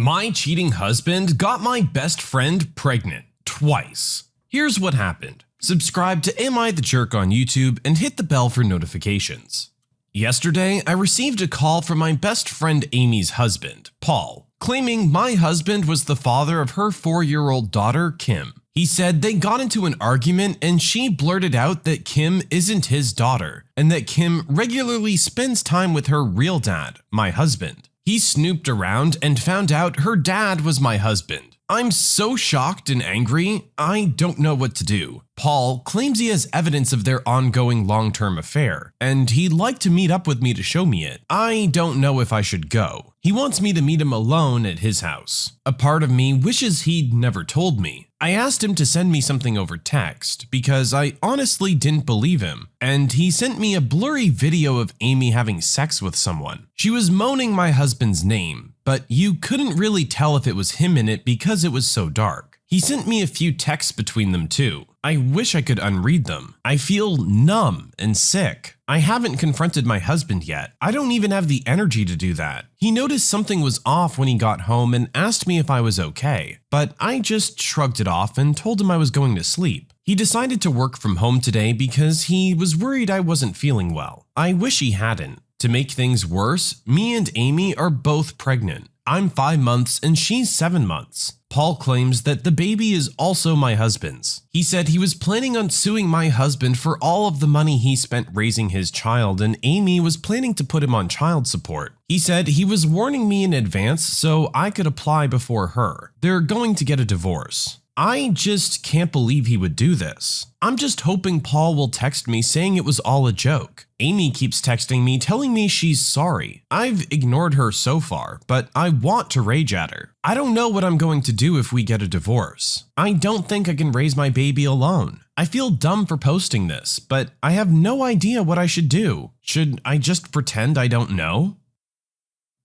My cheating husband got my best friend pregnant twice. Here's what happened. Subscribe to Am I the Jerk on YouTube and hit the bell for notifications. Yesterday, I received a call from my best friend Amy's husband, Paul, claiming my husband was the father of her 4-year-old daughter, Kim. He said they got into an argument and she blurted out that Kim isn't his daughter and that Kim regularly spends time with her real dad, my husband. He snooped around and found out her dad was my husband. I'm so shocked and angry, I don't know what to do. Paul claims he has evidence of their ongoing long-term affair, and he'd like to meet up with me to show me it. I don't know if I should go. He wants me to meet him alone at his house. A part of me wishes he'd never told me. I asked him to send me something over text because I honestly didn't believe him, and he sent me a blurry video of Amy having sex with someone. She was moaning my husband's name, but you couldn't really tell if it was him in it because it was so dark. He sent me a few texts between them too. I wish I could unread them. I feel numb and sick. I haven't confronted my husband yet. I don't even have the energy to do that. He noticed something was off when he got home and asked me if I was okay, but I just shrugged it off and told him I was going to sleep. He decided to work from home today because he was worried I wasn't feeling well. I wish he hadn't. To make things worse, me and Amy are both pregnant. I'm 5 months and she's 7 months. Paul claims that the baby is also my husband's. He said he was planning on suing my husband for all of the money he spent raising his child, and Amy was planning to put him on child support. He said he was warning me in advance so I could apply before her. They're going to get a divorce. I just can't believe he would do this. I'm just hoping Paul will text me saying it was all a joke. Amy keeps texting me telling me she's sorry. I've ignored her so far, but I want to rage at her. I don't know what I'm going to do if we get a divorce. I don't think I can raise my baby alone. I feel dumb for posting this, but I have no idea what I should do. Should I just pretend I don't know?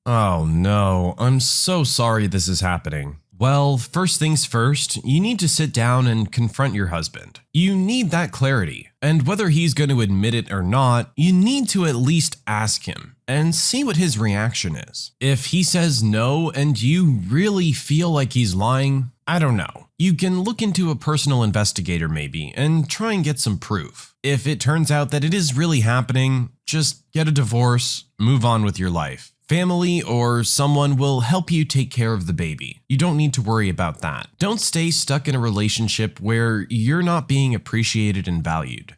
Oh no, I'm so sorry this is happening. Well, first things first, you need to sit down and confront your husband. You need that clarity, and whether he's going to admit it or not, you need to at least ask him and see what his reaction is. If he says no and you really feel like he's lying, I don't know. You can look into a personal investigator maybe and try and get some proof. If it turns out that it is really happening, just get a divorce, move on with your life. Family or someone will help you take care of the baby. You don't need to worry about that. Don't stay stuck in a relationship where you're not being appreciated and valued.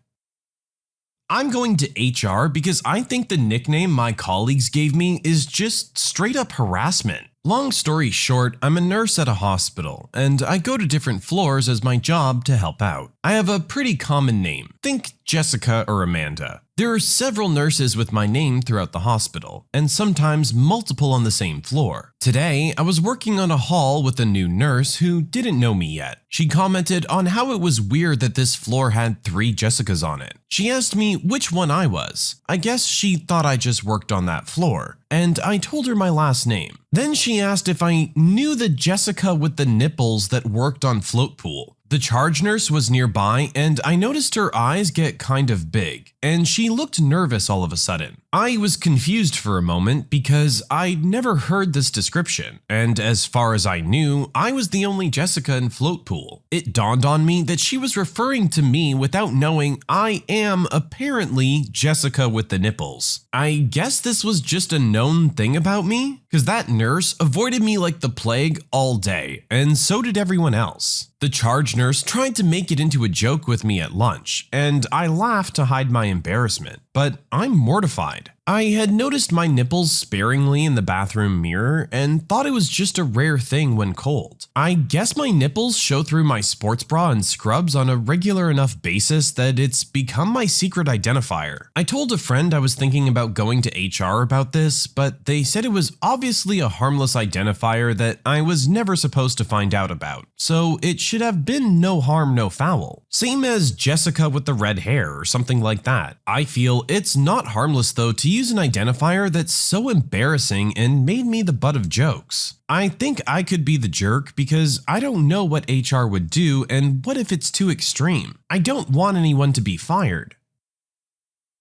I'm going to HR because I think the nickname my colleagues gave me is just straight up harassment. Long story short, I'm a nurse at a hospital, and I go to different floors as my job to help out. I have a pretty common name. Think Jessica or Amanda. There are several nurses with my name throughout the hospital, and sometimes multiple on the same floor. Today, I was working on a hall with a new nurse who didn't know me yet. She commented on how it was weird that this floor had 3 Jessicas on it. She asked me which one I was. I guess she thought I just worked on that floor, and I told her my last name. Then she asked if I knew the Jessica with the nipples that worked on float pool. The charge nurse was nearby and I noticed her eyes get kind of big, and she looked nervous all of a sudden. I was confused for a moment because I'd never heard this description, and as far as I knew, I was the only Jessica in float pool. It dawned on me that she was referring to me without knowing I am apparently Jessica with the nipples. I guess this was just a known thing about me, because that nurse avoided me like the plague all day, and so did everyone else. The charge nurse tried to make it into a joke with me at lunch, and I laughed to hide my embarrassment, but I'm mortified. I had noticed my nipples sparingly in the bathroom mirror and thought it was just a rare thing when cold. I guess my nipples show through my sports bra and scrubs on a regular enough basis that it's become my secret identifier. I told a friend I was thinking about going to HR about this, but they said it was obviously a harmless identifier that I was never supposed to find out about, so it should have been no harm, no foul. Same as Jessica with the red hair or something like that. I feel it's not harmless though to use an identifier that's so embarrassing and made me the butt of jokes. I think I could be the jerk because I don't know what HR would do, and what if it's too extreme? I don't want anyone to be fired.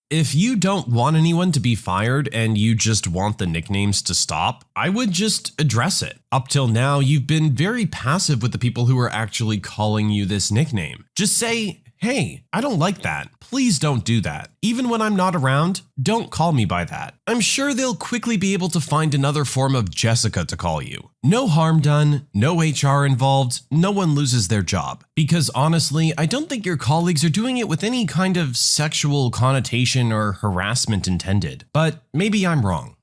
If you don't want anyone to be fired and you just want the nicknames to stop, I would just address it. Up till now, you've been very passive with the people who are actually calling you this nickname. Just say, hey, I don't like that. Please don't do that. Even when I'm not around, don't call me by that. I'm sure they'll quickly be able to find another form of Jessica to call you. No harm done, no HR involved, no one loses their job. Because honestly, I don't think your colleagues are doing it with any kind of sexual connotation or harassment intended. But maybe I'm wrong.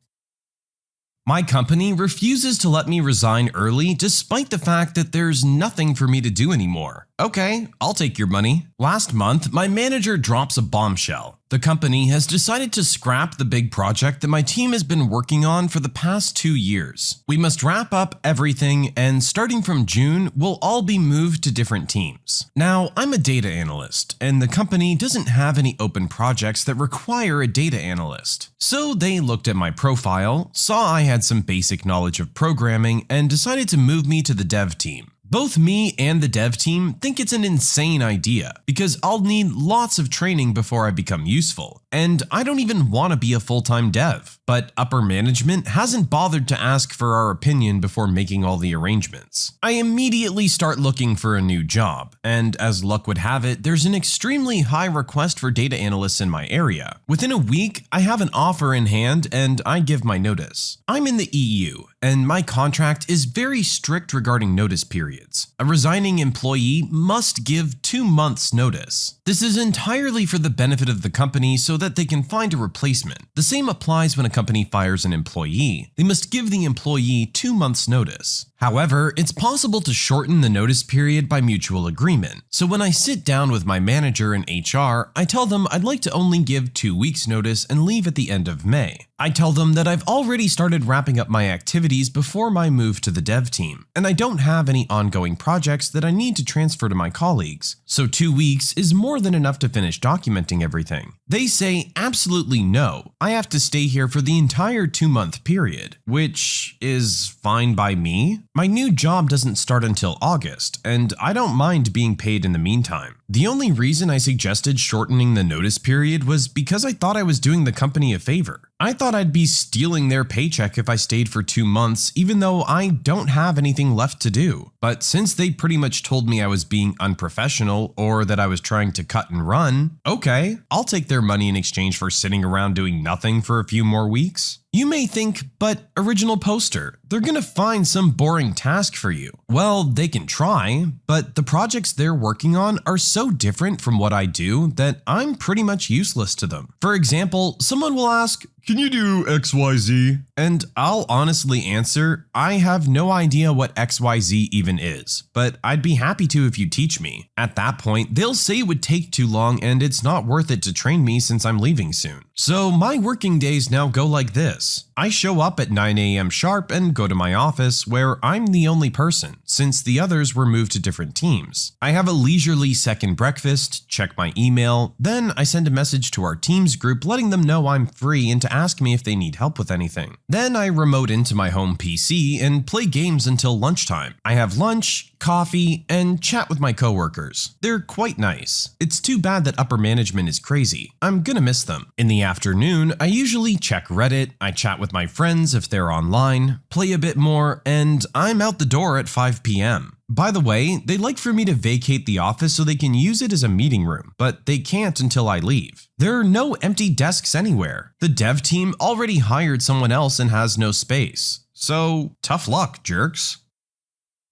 My company refuses to let me resign early despite the fact that there's nothing for me to do anymore. Okay, I'll take your money. Last month, my manager drops a bombshell. The company has decided to scrap the big project that my team has been working on for the past 2 years. We must wrap up everything, and starting from June, we'll all be moved to different teams. Now, I'm a data analyst, and the company doesn't have any open projects that require a data analyst. So they looked at my profile, saw I had some basic knowledge of programming, and decided to move me to the dev team. Both me and the dev team think it's an insane idea because I'll need lots of training before I become useful, and I don't even want to be a full-time dev. But upper management hasn't bothered to ask for our opinion before making all the arrangements. I immediately start looking for a new job, and as luck would have it, there's an extremely high request for data analysts in my area. Within a week, I have an offer in hand and I give my notice. I'm in the EU, and my contract is very strict regarding notice periods. A resigning employee must give 2 months' notice. This is entirely for the benefit of the company so that they can find a replacement. The same applies when a company fires an employee. They must give the employee 2 months' notice. However, it's possible to shorten the notice period by mutual agreement. So when I sit down with my manager and HR, I tell them I'd like to only give 2 weeks' notice and leave at the end of May. I tell them that I've already started wrapping up my activities before my move to the dev team, and I don't have any ongoing projects that I need to transfer to my colleagues, so 2 weeks is more than enough to finish documenting everything. They say absolutely no, I have to stay here for the entire 2-month period, which is fine by me. My new job doesn't start until August, and I don't mind being paid in the meantime. The only reason I suggested shortening the notice period was because I thought I was doing the company a favor. I thought I'd be stealing their paycheck if I stayed for 2 months, even though I don't have anything left to do. But since they pretty much told me I was being unprofessional or that I was trying to cut and run, okay, I'll take their money in exchange for sitting around doing nothing for a few more weeks. You may think, but original poster, they're gonna find some boring task for you. Well, they can try, but the projects they're working on are so different from what I do that I'm pretty much useless to them. For example, someone will ask, "Can you do XYZ?" And I'll honestly answer, I have no idea what XYZ even is, but I'd be happy to if you teach me. At that point, they'll say it would take too long and it's not worth it to train me since I'm leaving soon. So my working days now go like this. I show up at 9 a.m. sharp and go to my office where I'm the only person, since the others were moved to different teams. I have a leisurely second breakfast, check my email, then I send a message to our Teams group letting them know I'm free and to ask me if they need help with anything. Then I remote into my home PC and play games until lunchtime. I have lunch, coffee, and chat with my coworkers. They're quite nice. It's too bad that upper management is crazy. I'm gonna miss them. In the afternoon, I usually check Reddit, I chat with my friends if they're online, play a bit more, and I'm out the door at 5 p.m. By the way, they'd like for me to vacate the office so they can use it as a meeting room, but they can't until I leave. There are no empty desks anywhere. The dev team already hired someone else and has no space. So, tough luck, jerks.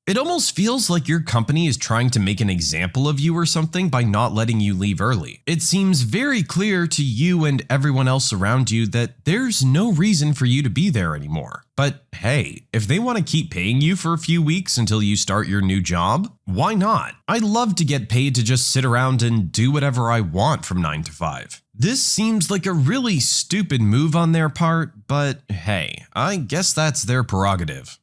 It almost feels like your company is trying to make an example of you or something by not letting you leave early. It seems very clear to you and everyone else around you that there's no reason for you to be there anymore. But hey, if they want to keep paying you for a few weeks until you start your new job, why not? I love to get paid to just sit around and do whatever I want from 9 to 5. This seems like a really stupid move on their part, but hey, I guess that's their prerogative.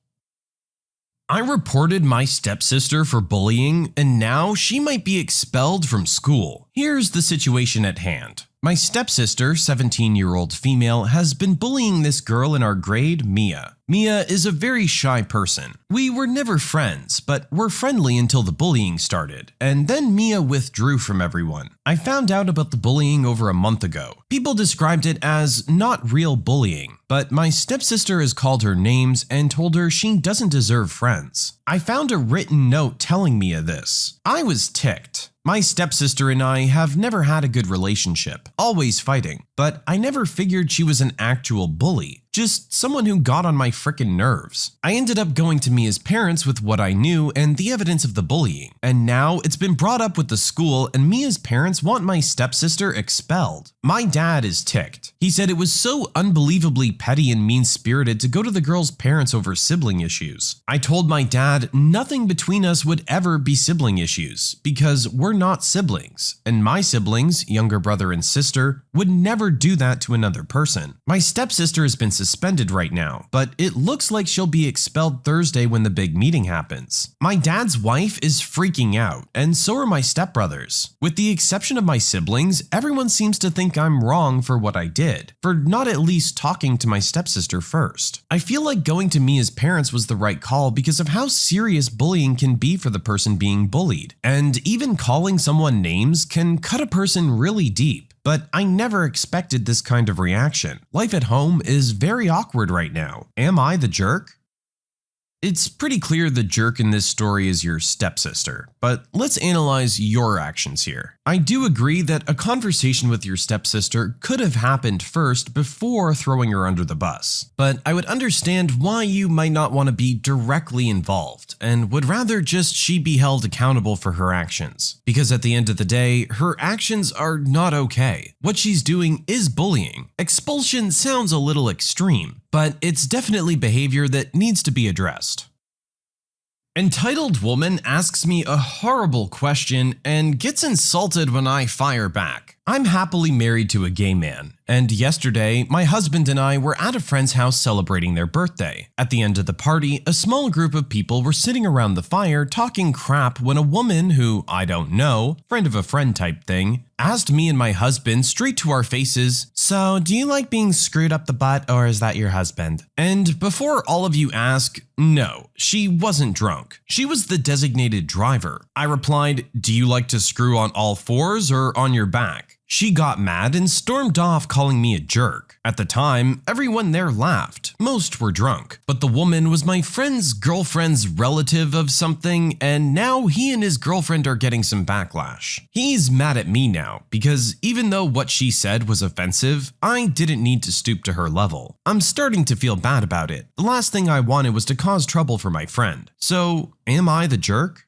I reported my stepsister for bullying, and now she might be expelled from school. Here's the situation at hand. My stepsister, 17-year-old female, has been bullying this girl in our grade, Mia. Mia is a very shy person. We were never friends, but were friendly until the bullying started, and then Mia withdrew from everyone. I found out about the bullying over a month ago. People described it as not real bullying, but my stepsister has called her names and told her she doesn't deserve friends. I found a written note telling Mia this. I was ticked. My stepsister and I have never had a good relationship, always fighting, but I never figured she was an actual bully, just someone who got on my frickin' nerves. I ended up going to Mia's parents with what I knew and the evidence of the bullying, and now it's been brought up with the school and Mia's parents want my stepsister expelled. My dad is ticked. He said it was so unbelievably petty and mean-spirited to go to the girl's parents over sibling issues. I told my dad nothing between us would ever be sibling issues because we're not siblings, and my siblings, younger brother and sister, would never do that to another person. My stepsister has been suspended right now, but it looks like she'll be expelled Thursday when the big meeting happens. My dad's wife is freaking out, and so are my stepbrothers. With the exception of my siblings, everyone seems to think I'm wrong for what I did, for not at least talking to my stepsister first. I feel like going to Mia's parents was the right call because of how serious bullying can be for the person being bullied, and even calling someone names can cut a person really deep. But I never expected this kind of reaction. Life at home is very awkward right now. Am I the jerk? It's pretty clear the jerk in this story is your stepsister, but let's analyze your actions here. I do agree that a conversation with your stepsister could have happened first before throwing her under the bus, but I would understand why you might not want to be directly involved and would rather just she be held accountable for her actions, because at the end of the day, her actions are not okay. What she's doing is bullying. Expulsion sounds a little extreme, but it's definitely behavior that needs to be addressed. Entitled woman asks me a horrible question and gets insulted when I fire back. I'm happily married to a gay man, and yesterday, my husband and I were at a friend's house celebrating their birthday. At the end of the party, a small group of people were sitting around the fire talking crap when a woman who I don't know, friend of a friend type thing, asked me and my husband straight to our faces, "So, do you like being screwed up the butt, or is that your husband?" And before all of you ask, no, she wasn't drunk. She was the designated driver. I replied, "Do you like to screw on all fours or on your back?" She got mad and stormed off, calling me a jerk. At the time, everyone there laughed. Most were drunk, but the woman was my friend's girlfriend's relative of something, and now he and his girlfriend are getting some backlash. He's mad at me now, because even though what she said was offensive, I didn't need to stoop to her level. I'm starting to feel bad about it. The last thing I wanted was to cause trouble for my friend. So, am I the jerk?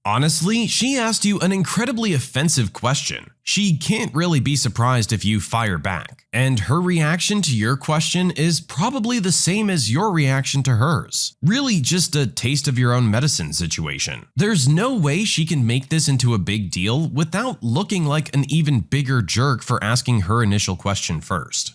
Honestly, she asked you an incredibly offensive question. She can't really be surprised if you fire back. And her reaction to your question is probably the same as your reaction to hers. Really just a taste of your own medicine situation. There's no way she can make this into a big deal without looking like an even bigger jerk for asking her initial question first.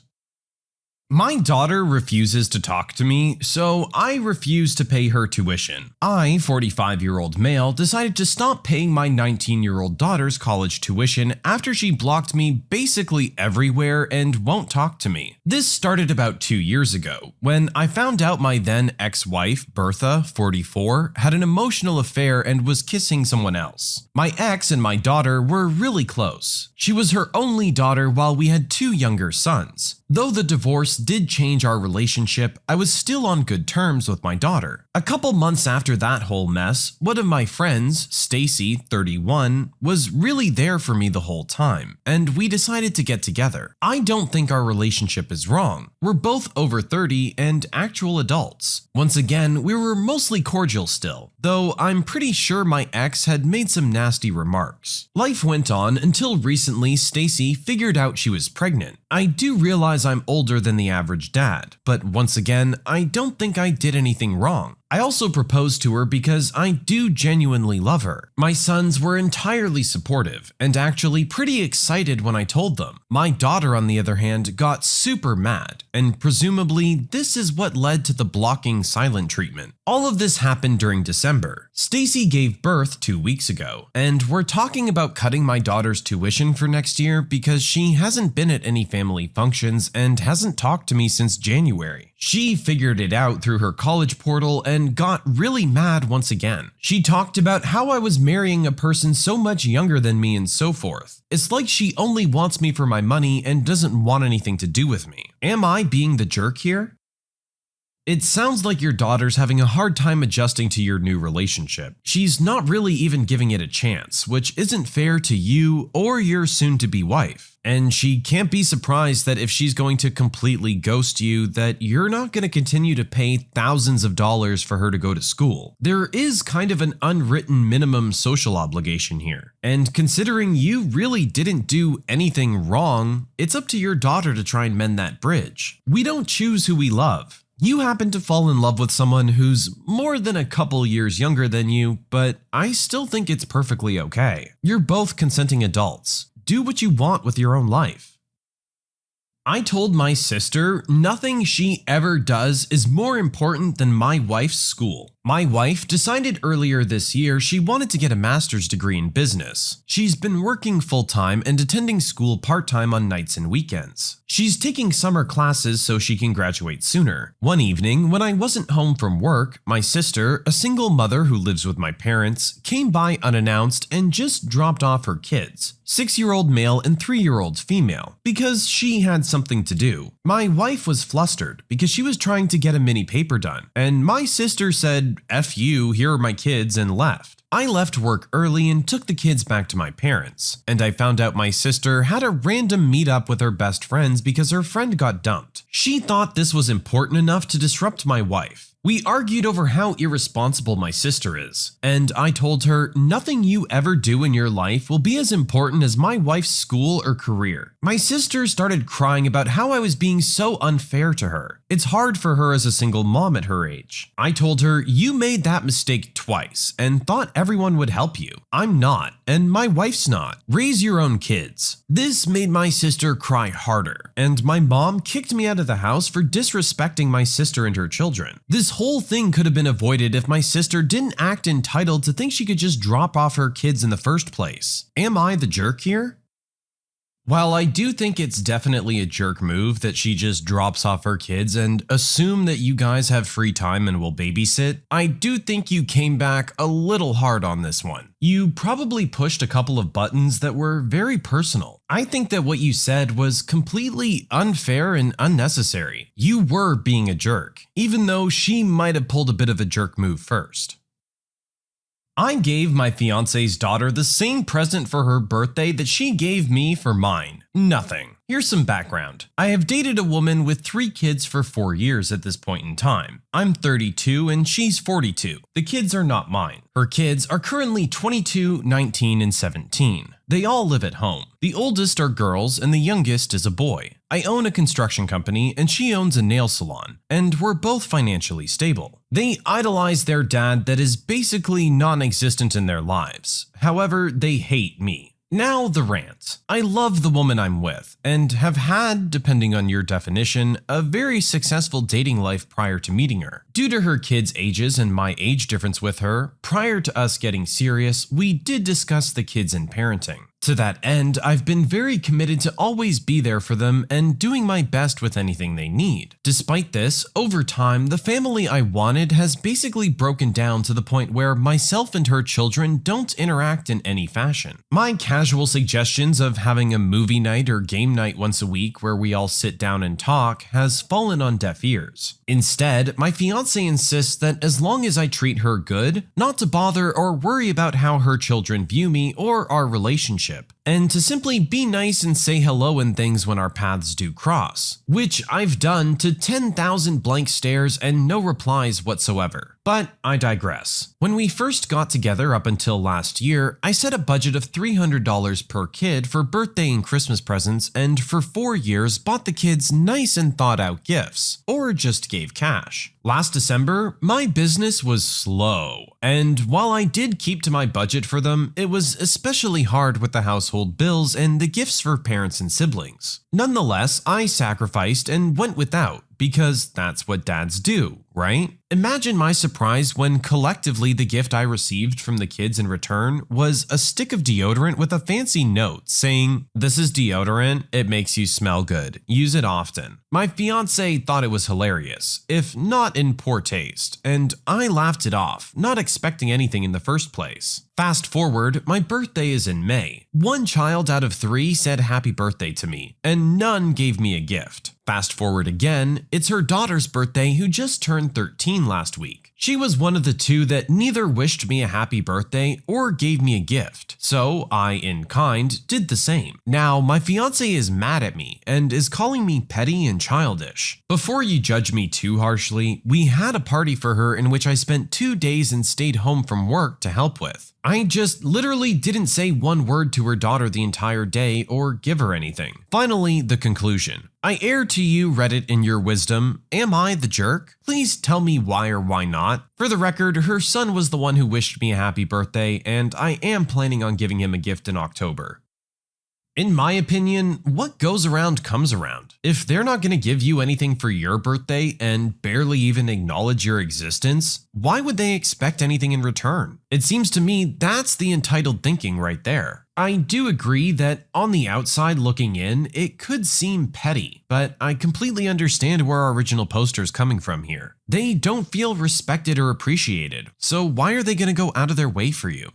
My daughter refuses to talk to me, so I refuse to pay her tuition. I, 45-year-old male, decided to stop paying my 19-year-old daughter's college tuition after she blocked me basically everywhere and won't talk to me. This started about 2 years ago, when I found out my then ex-wife, Bertha, 44, had an emotional affair and was kissing someone else. My ex and my daughter were really close. She was her only daughter while we had 2 younger sons. Though the divorce did change our relationship, I was still on good terms with my daughter. A couple months after that whole mess, one of my friends, Stacy, 31, was really there for me the whole time, and we decided to get together. I don't think our relationship is wrong. We're both over 30 and actual adults. Once again, we were mostly cordial still, though I'm pretty sure my ex had made some nasty remarks. Life went on until recently Stacy figured out she was pregnant. I do realize I'm older than the average dad, but once again, I don't think I did anything wrong. I also proposed to her because I do genuinely love her. My sons were entirely supportive and actually pretty excited when I told them. My daughter, on the other hand, got super mad, and presumably this is what led to the blocking silent treatment. All of this happened during December. Stacy gave birth 2 weeks ago, and we're talking about cutting my daughter's tuition for next year because she hasn't been at any family functions and hasn't talked to me since January. She figured it out through her college portal and got really mad once again. She talked about how I was marrying a person so much younger than me and so forth. It's like she only wants me for my money and doesn't want anything to do with me. Am I being the jerk here? It sounds like your daughter's having a hard time adjusting to your new relationship. She's not really even giving it a chance, which isn't fair to you or your soon-to-be wife. And she can't be surprised that if she's going to completely ghost you, that you're not going to continue to pay thousands of dollars for her to go to school. There is kind of an unwritten minimum social obligation here. And considering you really didn't do anything wrong, it's up to your daughter to try and mend that bridge. We don't choose who we love. You happen to fall in love with someone who's more than a couple years younger than you, but I still think it's perfectly okay. You're both consenting adults. Do what you want with your own life. I told my sister nothing she ever does is more important than my wife's school. My wife decided earlier this year she wanted to get a master's degree in business. She's been working full-time and attending school part-time on nights and weekends. She's taking summer classes so she can graduate sooner. One evening, when I wasn't home from work, my sister, a single mother who lives with my parents, came by unannounced and just dropped off her kids, 6-year-old male and 3-year-old female, because she had something to do. My wife was flustered because she was trying to get a mini paper done, and my sister said, "F you, here are my kids," and left. I left work early and took the kids back to my parents, and I found out my sister had a random meetup with her best friends because her friend got dumped. She thought this was important enough to disrupt my wife. We argued over how irresponsible my sister is, and I told her nothing you ever do in your life will be as important as my wife's school or career. My sister started crying about how I was being so unfair to her. It's hard for her as a single mom at her age. I told her, you made that mistake twice and thought everyone would help you. I'm not, and my wife's not. Raise your own kids. This made my sister cry harder, and my mom kicked me out of the house for disrespecting my sister and her children. This whole thing could have been avoided if my sister didn't act entitled to think she could just drop off her kids in the first place. Am I the jerk here? While I do think it's definitely a jerk move that she just drops off her kids and assume that you guys have free time and will babysit, I do think you came back a little hard on this one. You probably pushed a couple of buttons that were very personal. I think that what you said was completely unfair and unnecessary. You were being a jerk, even though she might have pulled a bit of a jerk move first. I gave my fiance's daughter the same present for her birthday that she gave me for mine. Nothing. Here's some background. I have dated a woman with 3 kids for 4 years at this point in time. I'm 32 and she's 42. The kids are not mine. Her kids are currently 22, 19, and 17. They all live at home. The oldest are girls and the youngest is a boy. I own a construction company and she owns a nail salon, and we're both financially stable. They idolize their dad that is basically non-existent in their lives. However, they hate me. Now the rant. I love the woman I'm with and have had, depending on your definition, a very successful dating life prior to meeting her. Due to her kids' ages and my age difference with her, prior to us getting serious, we did discuss the kids and parenting. To that end, I've been very committed to always be there for them and doing my best with anything they need. Despite this, over time, the family I wanted has basically broken down to the point where myself and her children don't interact in any fashion. My casual suggestions of having a movie night or game night once a week where we all sit down and talk has fallen on deaf ears. Instead, my fiance insists that as long as I treat her good, not to bother or worry about how her children view me or our relationship, and to simply be nice and say hello and things when our paths do cross, which I've done to 10,000 blank stares and no replies whatsoever. But I digress. When we first got together up until last year, I set a budget of $300 per kid for birthday and Christmas presents, and for 4 years bought the kids nice and thought out gifts, or just gave cash. Last December, my business was slow, and while I did keep to my budget for them, it was especially hard with the household bills and the gifts for parents and siblings. Nonetheless, I sacrificed and went without, because that's what dads do, right? Imagine my surprise when collectively the gift I received from the kids in return was a stick of deodorant with a fancy note saying, "This is deodorant, it makes you smell good, use it often." My fiance thought it was hilarious, if not in poor taste, and I laughed it off, not expecting anything in the first place. Fast forward, my birthday is in May. 1 child out of 3 said happy birthday to me, and none gave me a gift. Fast forward again, it's her daughter's birthday who just turned 13 last week. She was one of the 2 that neither wished me a happy birthday or gave me a gift, so I, in kind, did the same. Now, my fiance is mad at me and is calling me petty and childish. Before you judge me too harshly, we had a party for her in which I spent 2 days and stayed home from work to help with. I just literally didn't say one word to her daughter the entire day or give her anything. Finally, the conclusion. I err to you, Reddit, in your wisdom. Am I the jerk? Please tell me why or why not. For the record, her son was the one who wished me a happy birthday, and I am planning on giving him a gift in October. In my opinion, what goes around comes around. If they're not going to give you anything for your birthday and barely even acknowledge your existence, why would they expect anything in return? It seems to me that's the entitled thinking right there. I do agree that on the outside looking in, it could seem petty, but I completely understand where our original poster is coming from here. They don't feel respected or appreciated, so why are they going to go out of their way for you?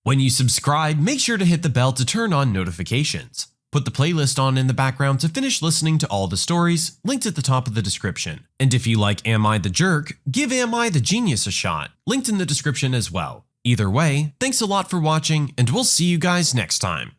When you subscribe, make sure to hit the bell to turn on notifications. Put the playlist on in the background to finish listening to all the stories, linked at the top of the description. And if you like Am I the Jerk, give Am I the Genius a shot, linked in the description as well. Either way, thanks a lot for watching, and we'll see you guys next time.